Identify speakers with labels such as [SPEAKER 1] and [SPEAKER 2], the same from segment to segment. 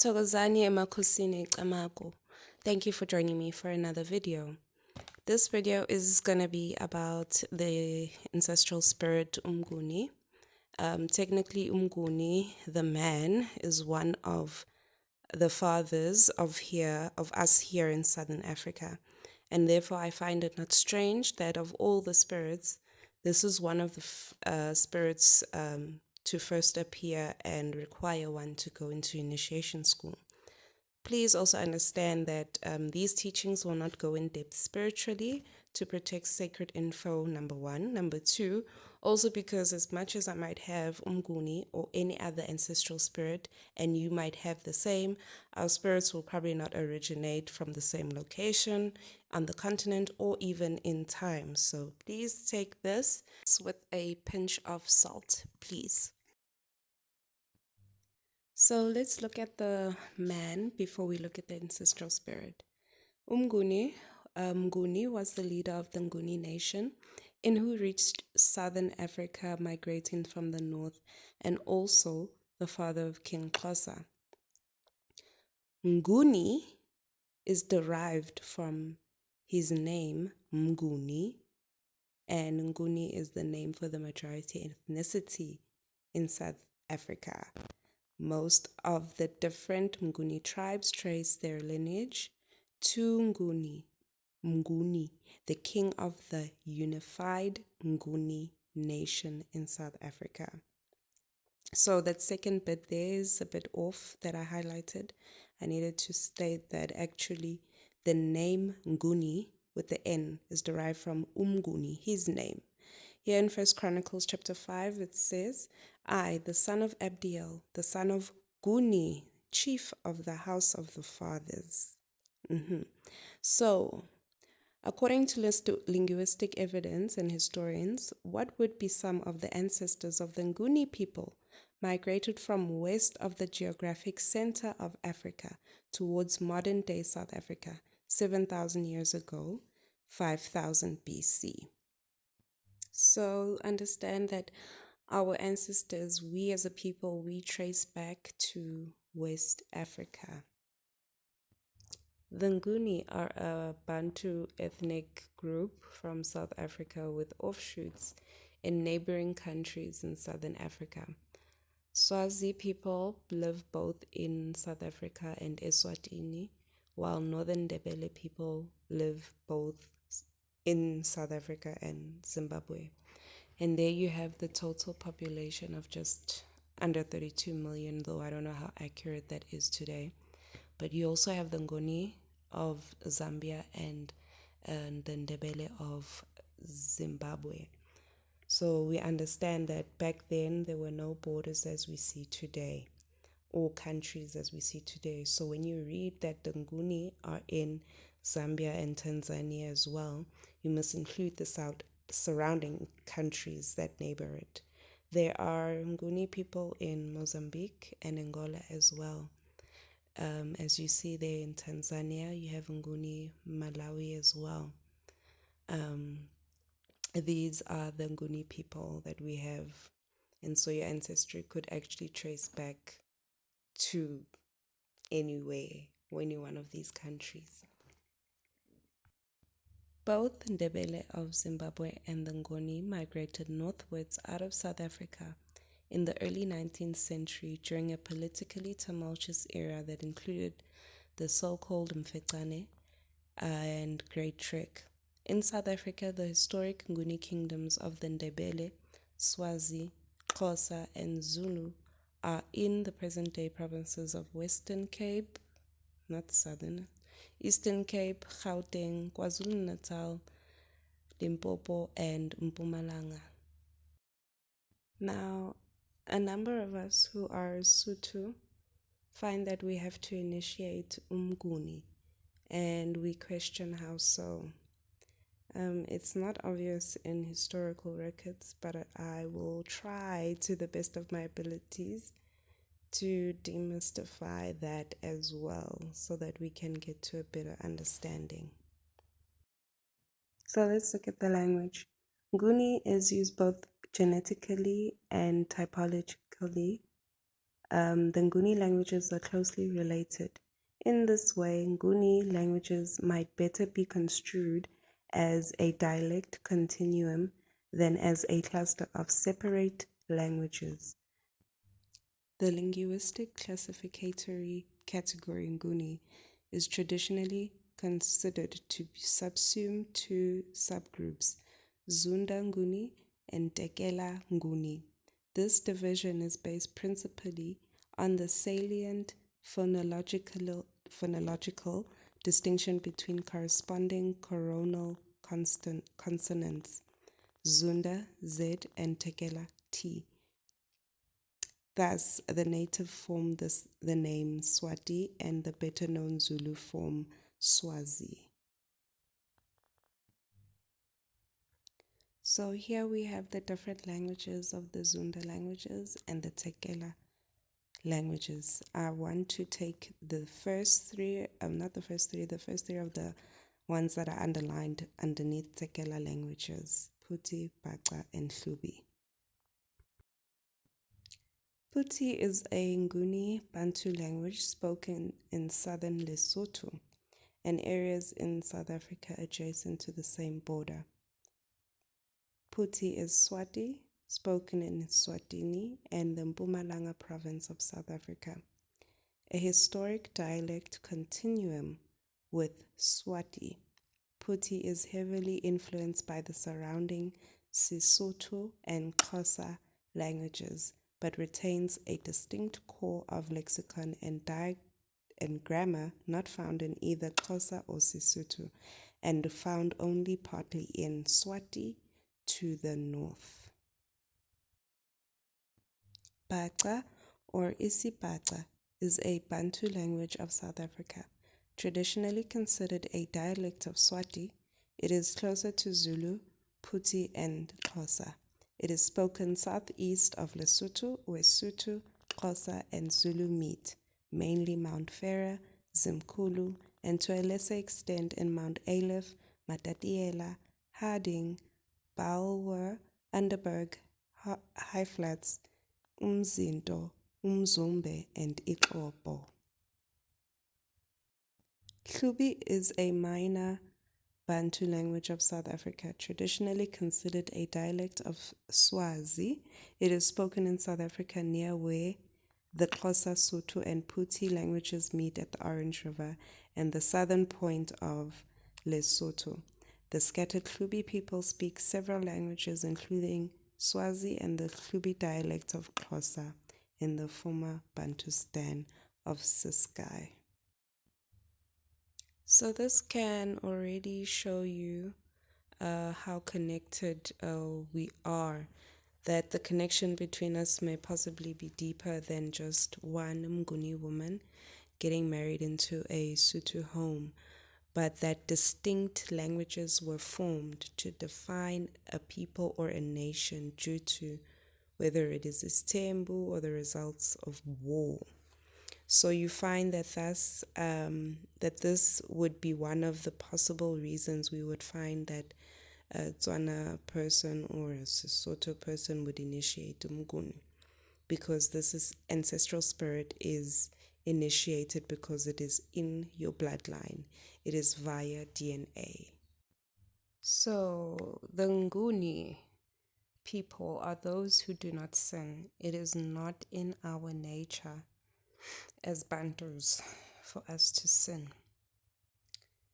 [SPEAKER 1] Thokozani emakhosini ecamagu. Thank you for joining me for another video. This video is going to be about the ancestral spirit Umnguni. Technically, Umnguni, the man, is one of the fathers of us here in Southern Africa. And therefore, I find it not strange that of all the spirits, this is one of the spirits to first appear and require one to go into initiation school. Please also understand that these teachings will not go in depth spiritually to protect sacred info, number one. Number two, also because as much as I might have Umnguni or any other ancestral spirit, and you might have the same, our spirits will probably not originate from the same location on the continent or even in time. So please take this with a pinch of salt, please. So let's look at the man before we look at the ancestral spirit. Nguni was the leader of the Nguni nation in who reached southern Africa migrating from the north and also the father of King Xhosa. Nguni is derived from his name Mnguni, and Nguni is the name for the majority ethnicity in South Africa. Most of the different Nguni tribes trace their lineage to Nguni, the king of the unified Nguni nation in South Africa. So that second bit there is a bit off that I highlighted. I needed to state that actually the name Nguni with the N is derived from Umnguni, his name. Here in 1 Chronicles chapter 5, it says, I, the son of Abdiel, the son of Nguni, chief of the house of the fathers. So, according to linguistic evidence and historians, what would be some of the ancestors of the Nguni people migrated from west of the geographic center of Africa towards modern-day South Africa 7,000 years ago, 5,000 BC. So understand that our ancestors, we as a people, we trace back to West Africa. The Nguni are a Bantu ethnic group from South Africa with offshoots in neighboring countries in Southern Africa. Swazi people live both in South Africa and Eswatini, while Northern Ndebele people live both in South Africa and Zimbabwe. And there you have the total population of just under 32 million, though I don't know how accurate that is today. But you also have the Nguni of Zambia and the Ndebele of Zimbabwe. So we understand that back then there were no borders as we see today, or countries as we see today. So when you read that the Nguni are in Zambia and Tanzania as well, you must include the surrounding countries that neighbor it. There are Nguni people in Mozambique and Angola as well. As you see there in Tanzania, you have Nguni Malawi as well. These are the Nguni people that we have. And so your ancestry could actually trace back to anywhere or any one of these countries. Both Ndebele of Zimbabwe and the Nguni migrated northwards out of South Africa in the early 19th century during a politically tumultuous era that included the so-called Mfecane and Great Trek. In South Africa, the historic Nguni kingdoms of the Ndebele, Swazi, Xhosa, and Zulu are in the present-day provinces of Western Cape, not Southern, Eastern Cape, Gauteng, KwaZulu-Natal, Limpopo, and Mpumalanga. Now, a number of us who are Sotho find that we have to initiate Umnguni, and we question how so. It's not obvious in historical records, but I will try to the best of my abilities to demystify that as well so that we can get to a better understanding. So let's look at the language. Nguni is used both genetically and typologically The Nguni languages are closely related. In this way, Nguni languages might better be construed as a dialect continuum than as a cluster of separate languages. The linguistic classificatory category Nguni is traditionally considered to subsume two subgroups, Zunda Nguni and Tekela Nguni. This division is based principally on the salient phonological distinction between corresponding coronal consonants, Zunda Z and Tekela T. Thus, the native form the name Swati and the better known Zulu form Swazi. So here we have the different languages of the Zunda languages and the Tekela languages. I want to take the first three, the first three of the ones that are underlined underneath Tekela languages, Puti, Baca, and Hlubi. Puti is a Nguni Bantu language spoken in southern Lesotho and areas in South Africa adjacent to the same border. Puti is Swati, spoken in Swatini and the Mpumalanga province of South Africa. A historic dialect continuum with Swati. Puti is heavily influenced by the surrounding Sesotho and Xhosa languages, but retains a distinct core of lexicon and grammar not found in either Xhosa or Sesotho, and found only partly in Swati to the north. Baca or isiBaca is a Bantu language of South Africa. Traditionally considered a dialect of Swati, it is closer to Zulu, Puti, and Xhosa. It is spoken southeast of Lesotho, where Sotho, Xhosa, and Zulu meet, mainly Mount Ferrer, Zimkhulu, and to a lesser extent in Mount Aleph, Matatiela, Harding, Balwer, Underberg, High Flats, Umzinto, Umzumbe, and Ixopo. Hlubi is a minor Bantu language of South Africa, traditionally considered a dialect of Swazi. It is spoken in South Africa near where the Xhosa, Sotho, and Puti languages meet at the Orange River and the southern point of Lesotho. The scattered Hlubi people speak several languages, including Swazi and the Hlubi dialect of Xhosa in the former Bantustan of Ciskei. So this can already show you how connected we are, that the connection between us may possibly be deeper than just one Nguni woman getting married into a Sotho home, but that distinct languages were formed to define a people or a nation due to whether it is istembu or the results of war. So you find that thus that this would be one of the possible reasons we would find that a Tswana person or a Sesotho person would initiate Umnguni, because this is ancestral spirit is initiated because it is in your bloodline. It is via DNA. So the Nguni people are those who do not sin. It is not in our nature as Bantus for us to sin.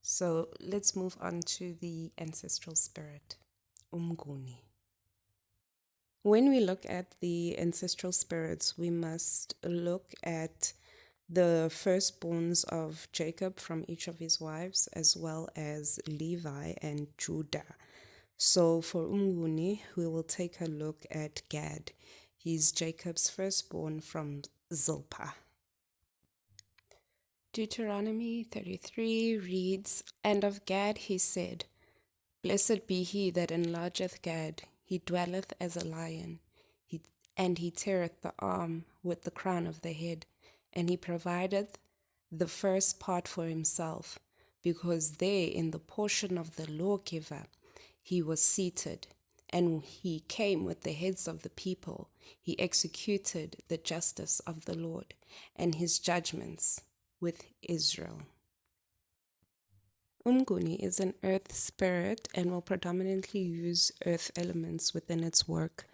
[SPEAKER 1] So let's move on to the ancestral spirit, Umnguni. When we look at the ancestral spirits, we must look at the firstborns of Jacob from each of his wives, as well as Levi and Judah. So for Umnguni, we will take a look at Gad. He's Jacob's firstborn from Zilpah. Deuteronomy 33 reads, And of Gad he said, Blessed be he that enlargeth Gad, he dwelleth as a lion, and he teareth the arm with the crown of the head, and he provideth the first part for himself, because there in the portion of the lawgiver he was seated, And he came with the heads of the people. He executed the justice of the Lord and his judgments with Israel. Umnguni is an earth spirit and will predominantly use earth elements within its work.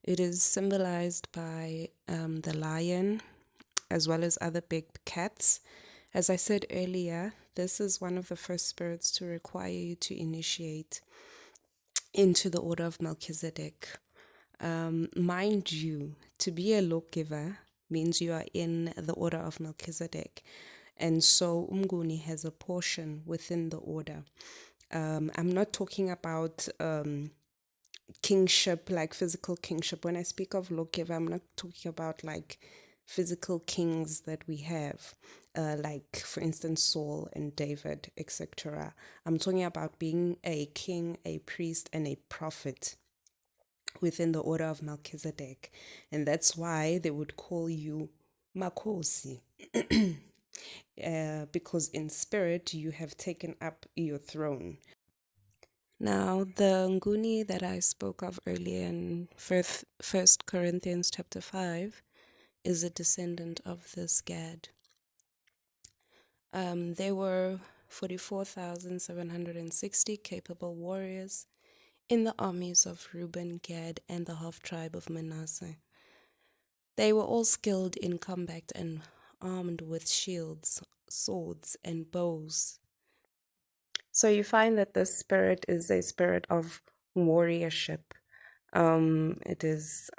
[SPEAKER 1] It is symbolized by the lion as well as other big cats. As I said earlier, this is one of the first spirits to require you to initiate into the order of Melchizedek. Mind you, to be a lawgiver means you are in the order of Melchizedek. And so Umnguni has a portion within the order. I'm not talking about kingship, like physical kingship. When I speak of lawgiver, I'm not talking about like physical kings that we have, like for instance Saul and David, etc. I'm talking about being a king, a priest, and a prophet within the order of Melchizedek. And that's why they would call you Makosi. Because in spirit you have taken up your throne. Now, the Nguni that I spoke of earlier in First Corinthians chapter 5 is a descendant of this Gad. There were 44,760 capable warriors in the armies of Reuben, Gad, and the half-tribe of Manasseh. They were all skilled in combat and armed with shields, swords, and bows. So you find that this spirit is a spirit of warriorship. It is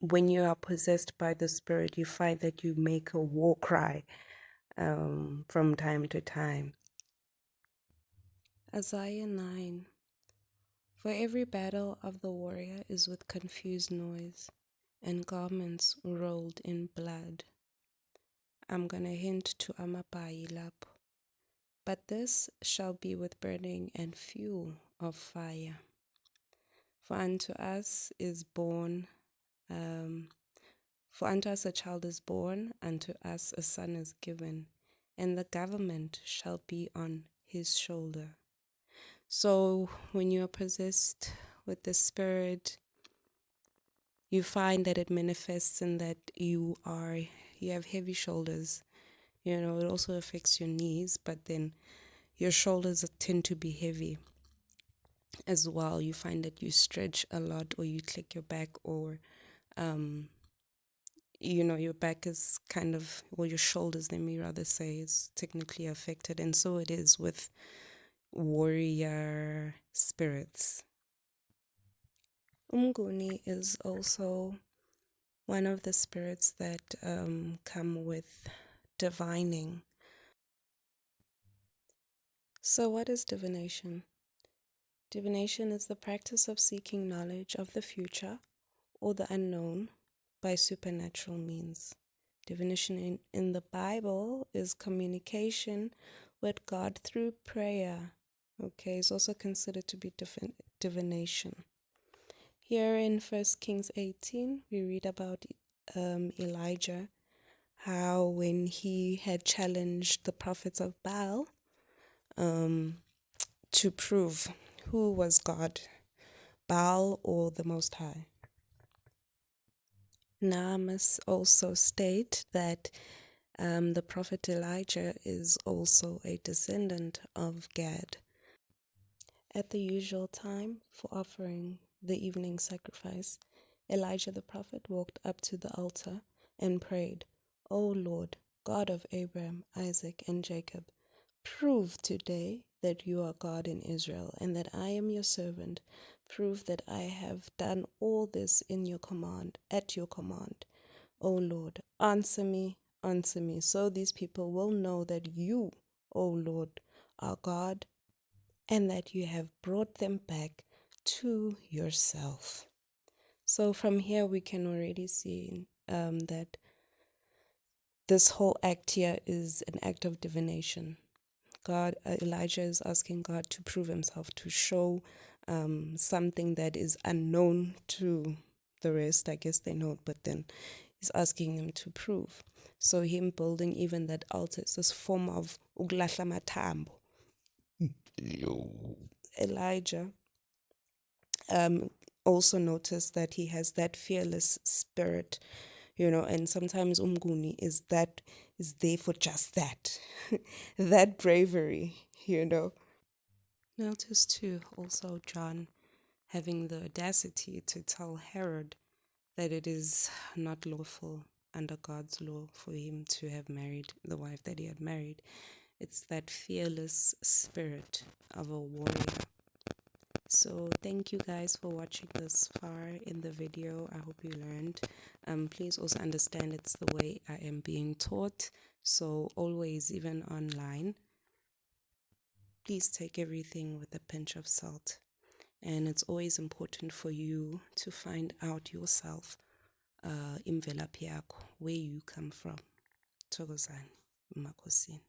[SPEAKER 1] when you are possessed by the spirit, you find that you make a war cry from time to time. Isaiah 9. For every battle of the warrior is with confused noise and garments rolled in blood. I'm gonna hint to Amapai lapho. But this shall be with burning and fuel of fire. For unto us is born, for unto us a child is born, unto us a son is given, and the government shall be on his shoulder. So when you are possessed with the spirit, you find that it manifests in that you have heavy shoulders. You know, it also affects your knees, but then your shoulders tend to be heavy as well. You find that you stretch a lot, or you click your back, or your back is kind of, or your shoulders, let me rather say, is technically affected. And so it is with warrior spirits. Umnguni is also one of the spirits that come with divining. So what is divination? Divination is the practice of seeking knowledge of the future or the unknown by supernatural means. Divination in the Bible is communication with God through prayer. Okay, it's also considered to be divination. Here in 1 Kings 18, we read about Elijah, how when he had challenged the prophets of Baal to prove who was God, Baal or the Most High. Now I must also state that the prophet Elijah is also a descendant of Gad. At the usual time for offering the evening sacrifice, Elijah the prophet walked up to the altar and prayed, O Lord, God of Abraham, Isaac, and Jacob, prove today that you are God in Israel, and that I am your servant. Prove that I have done all this in your command, at your command. O Lord, answer me, so these people will know that you, O Lord, are God, and that you have brought them back to yourself. So from here we can already see that this whole act here is an act of divination. Elijah is asking God to prove himself, to show something that is unknown to the rest. I guess they know it, but then he's asking them to prove. So him building even that altar is this form of uglahla matambo. Elijah um, also notice that he has that fearless spirit, you know, and sometimes Umnguni is there for just that, that bravery, you know. Notice too also John having the audacity to tell Herod that it is not lawful under God's law for him to have married the wife that he had married. It's that fearless spirit of a warrior. So thank you guys for watching this far in the video. I hope you learned. Please also understand it's the way I am being taught. So always, even online, please take everything with a pinch of salt. And it's always important for you to find out yourself, imvelaphi yakho, where you come from. Thokozani, makosini.